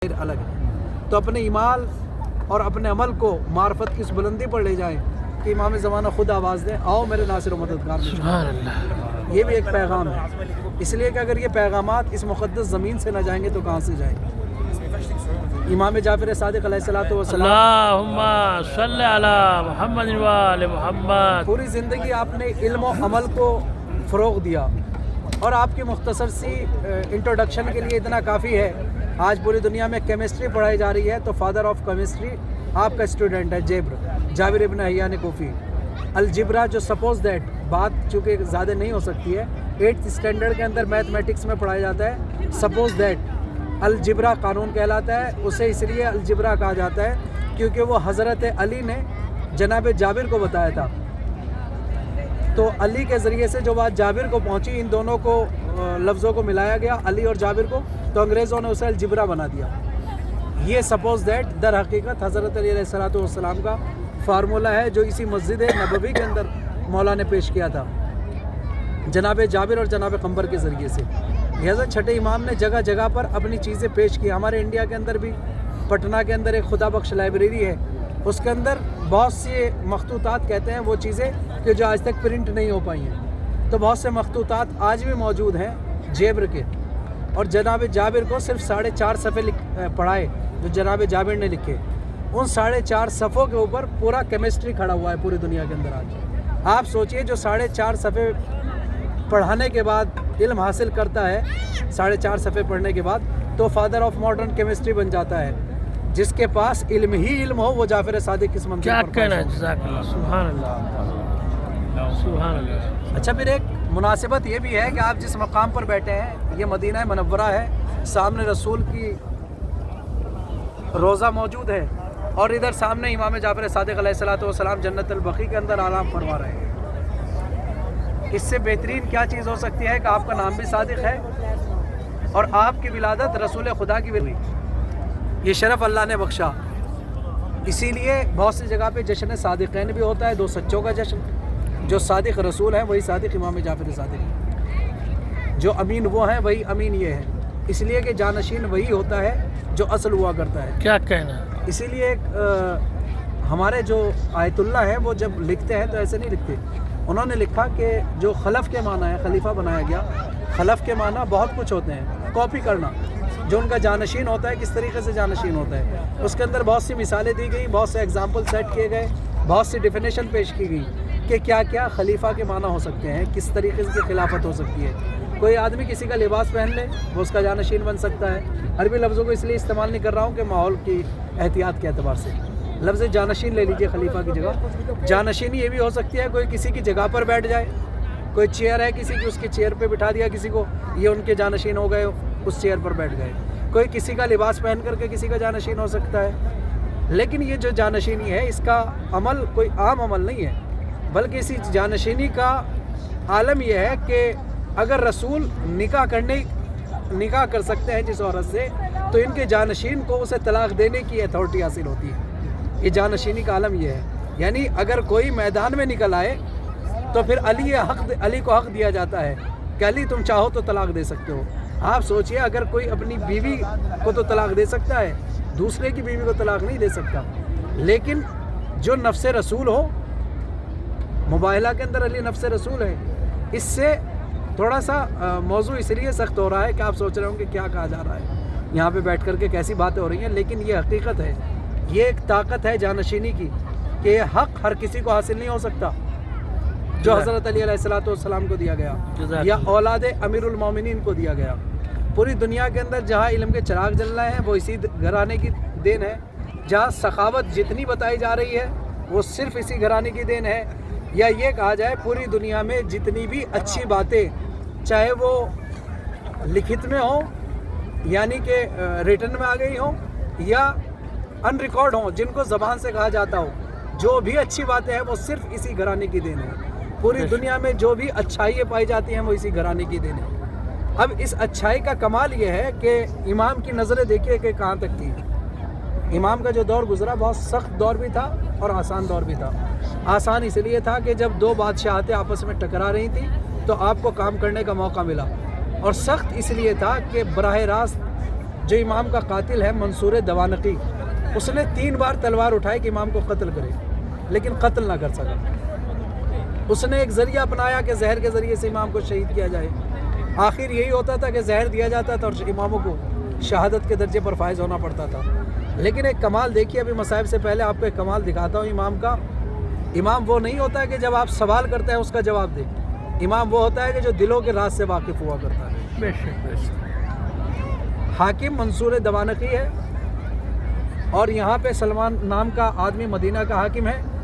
الگ ہے۔ تو اپنے ایمان اور اپنے عمل کو معرفت کی اس بلندی پر لے جائیں کہ امام زمانہ خود آواز دیں، آؤ میرے ناصر و مددگار میں۔ سبحان اللہ۔ یہ بھی ایک پیغام ہے، اس لیے کہ اگر یہ پیغامات اس مقدس زمین سے نہ جائیں گے تو کہاں سے جائیں گے؟ امام جعفر صادق علیہ الصلوۃ والسلام، اللہم صلی علی محمد و آل محمد، پوری زندگی آپ نے علم و عمل کو فروغ دیا، اور آپ کی مختصر سی انٹروڈکشن کے لیے اتنا کافی ہے۔ آج پوری دنیا میں کیمسٹری پڑھائی جا رہی ہے تو فادر آف کیمسٹری آپ کا اسٹوڈنٹ ہے جابر ابن حیان کوفی۔ الجبرا جو سپوز دیٹ، بات چونکہ زیادہ نہیں ہو سکتی ہے، 8th اسٹینڈرڈ کے اندر میتھمیٹکس میں پڑھایا جاتا ہے سپوز دیٹ، الجبرا قانون کہلاتا ہے۔ اسے اس لیے الجبرا کہا جاتا ہے کیونکہ وہ حضرت علی نے جناب جابر کو بتایا تھا، تو علی کے ذریعے سے جو بات جابر کو پہنچی، ان دونوں کو لفظوں کو ملایا گیا، علی اور جابر کو، تو انگریزوں نے اسے الجبرا بنا دیا۔ یہ سپوز دیٹ در حقیقت حضرت علی علیہ الصلوۃ والسلام کا فارمولہ ہے جو اسی مسجد نبوی کے اندر مولا نے پیش کیا تھا جناب جابر اور جناب قمبر کے ذریعے سے۔ لہٰذا چھٹے امام نے جگہ جگہ پر اپنی چیزیں پیش کی۔ ہمارے انڈیا کے اندر بھی پٹنہ کے اندر ایک خدا بخش لائبریری ہے، اس کے اندر بہت سی مخطوطات کہتے ہیں وہ چیزیں کہ جو آج تک پرنٹ نہیں ہو پائی ہیں، تو بہت سے مخطوطات آج بھی موجود ہیں جیبر کے، اور جناب جابر کو صرف 4.5 صفحے پڑھائے جو جناب جابر نے لکھے، ان 4.5 صفحوں کے اوپر پورا کیمسٹری کھڑا ہوا ہے پوری دنیا کے اندر آج۔ آپ سوچئے جو 4.5 صفحے پڑھانے کے بعد علم حاصل کرتا ہے، 4.5 صفحے پڑھنے کے بعد، تو فادر آف ماڈرن کیمسٹری بن جاتا ہے۔ جس کے پاس علم ہی علم ہو وہ جعفر صادق کس منزل کیا پر کہنا ہے، پہنچا۔ جزاک اللہ، سبحان اللہ، سبحان اللہ۔ اچھا، پھر ایک مناسبت یہ بھی ہے کہ آپ جس مقام پر بیٹھے ہیں یہ مدینہ منورہ ہے، سامنے رسول کی روضہ موجود ہے، اور ادھر سامنے امام جعفر صادق علیہ الصلوۃ والسلام جنت البقیع کے اندر آرام فرما رہے ہیں۔ اس سے بہترین کیا چیز ہو سکتی ہے کہ آپ کا نام بھی صادق ہے اور آپ کی ولادت رسول خدا کی ہوئی۔ یہ شرف اللہ نے بخشا، اسی لیے بہت سی جگہ پہ جشن صادقین بھی ہوتا ہے، 2 سچوں کا جشن۔ جو صادق رسول ہیں وہی صادق امام جعفر صادق ہیں، جو امین وہ ہیں وہی امین یہ ہیں، اس لیے کہ جانشین وہی ہوتا ہے جو اصل ہوا کرتا ہے۔ کیا کہنا ہے، اسی لیے ایک ہمارے جو آیت اللہ ہیں وہ جب لکھتے ہیں تو ایسے نہیں لکھتے، انہوں نے لکھا کہ جو خلف کے معنی ہے، خلیفہ بنایا گیا، خلف کے معنی بہت کچھ ہوتے ہیں، کاپی کرنا، جو ان کا جانشین ہوتا ہے کس طریقے سے جانشین ہوتا ہے، اس کے اندر بہت سی مثالیں دی گئی، بہت سے ایگزامپل سیٹ کیے گئے، بہت سی ڈیفینیشن پیش کی گئی کہ کیا کیا خلیفہ کے معنی ہو سکتے ہیں، کس طریقے سے خلافت ہو سکتی ہے۔ کوئی آدمی کسی کا لباس پہن لے وہ اس کا جانشین بن سکتا ہے۔ عربی لفظوں کو اس لیے استعمال نہیں کر رہا ہوں کہ ماحول کی احتیاط کے اعتبار سے، لفظ جانشین لے لیجئے خلیفہ کی جگہ۔ جانشینی یہ بھی ہو سکتی ہے کوئی کسی کی جگہ پر بیٹھ جائے، کوئی چیئر ہے کسی کی، اس کی چیئر پہ بٹھا دیا کسی کو، یہ ان کے جانشین ہو گئے، اس چیئر پر بیٹھ گئے۔ کوئی کسی کا لباس پہن کر کے کسی کا جانشین ہو سکتا ہے، لیکن یہ جو جانشینی ہے اس کا عمل کوئی عام عمل نہیں ہے، بلکہ اسی جانشینی کا عالم یہ ہے کہ اگر رسول نکاح کر سکتے ہیں جس عورت سے، تو ان کے جانشین کو اسے طلاق دینے کی اتھارٹی حاصل ہوتی ہے۔ یہ جانشینی کا عالم یہ ہے، یعنی اگر کوئی میدان میں نکل آئے تو پھر علی کو حق دیا جاتا ہے کہ علی تم چاہو تو طلاق دے سکتے ہو۔ آپ سوچئے اگر کوئی اپنی بیوی کو تو طلاق دے سکتا ہے، دوسرے کی بیوی کو طلاق نہیں دے سکتا، لیکن جو نفس رسول ہو، مباہلہ کے اندر علی نفس رسول ہے۔ اس سے تھوڑا سا موضوع اس لیے سخت ہو رہا ہے کہ آپ سوچ رہے ہوں کہ کیا کہا جا رہا ہے یہاں پہ بیٹھ کر کے، کیسی باتیں ہو رہی ہیں، لیکن یہ حقیقت ہے، یہ ایک طاقت ہے جانشینی کی کہ یہ حق ہر کسی کو حاصل نہیں ہو سکتا جو حضرت علی علیہ الصلوۃ والسلام کو دیا گیا یا اولاد امیر المومنین کو دیا گیا۔ پوری دنیا کے اندر جہاں علم کے چراغ جل رہے ہیں وہ اسی گھرانے کی دین ہے، جہاں سخاوت جتنی بتائی جا رہی ہے وہ صرف اسی گھرانے کی دین ہے، یا یہ کہا جائے پوری دنیا میں جتنی بھی اچھی باتیں، چاہے وہ لکھت میں ہوں یعنی کہ ریٹن میں آ گئی ہوں، یا ان ریکارڈ ہوں جن کو زبان سے کہا جاتا ہو، جو بھی اچھی باتیں ہیں وہ صرف اسی گھرانے کی دین ہے۔ پوری دنیا میں جو بھی اچھائیاں پائی جاتی ہیں وہ اسی گھرانے کی دین ہے۔ اب اس اچھائی کا کمال یہ ہے کہ امام کی نظریں دیکھیے کہ کہاں تک تھی۔ امام کا جو دور گزرا بہت سخت دور بھی تھا اور آسان دور بھی تھا۔ آسان اس لیے تھا کہ جب 2 بادشاہتیں آپس میں ٹکرا رہی تھیں تو آپ کو کام کرنے کا موقع ملا، اور سخت اس لیے تھا کہ براہ راست جو امام کا قاتل ہے منصور دوانقی، اس نے 3 بار تلوار اٹھائی کہ امام کو قتل کرے، لیکن قتل نہ کر سکا۔ اس نے ایک ذریعہ اپنایا کہ زہر کے ذریعے سے امام کو شہید کیا جائے، آخر یہی ہوتا تھا کہ زہر دیا جاتا تھا اور اماموں کو شہادت کے درجے پر فائز ہونا پڑتا تھا۔ لیکن ایک کمال دیکھیے، ابھی مصائب سے پہلے آپ کو ایک کمال دکھاتا ہوں امام کا۔ امام وہ نہیں ہوتا ہے کہ جب آپ سوال کرتے ہیں اس کا جواب دیں، امام وہ ہوتا ہے کہ جو دلوں کے راز سے واقف ہوا کرتا ہے۔ بے شک بے شک۔ حاکم منصور دوانقی ہے، اور یہاں پہ سلمان نام کا آدمی مدینہ کا حاکم ہے،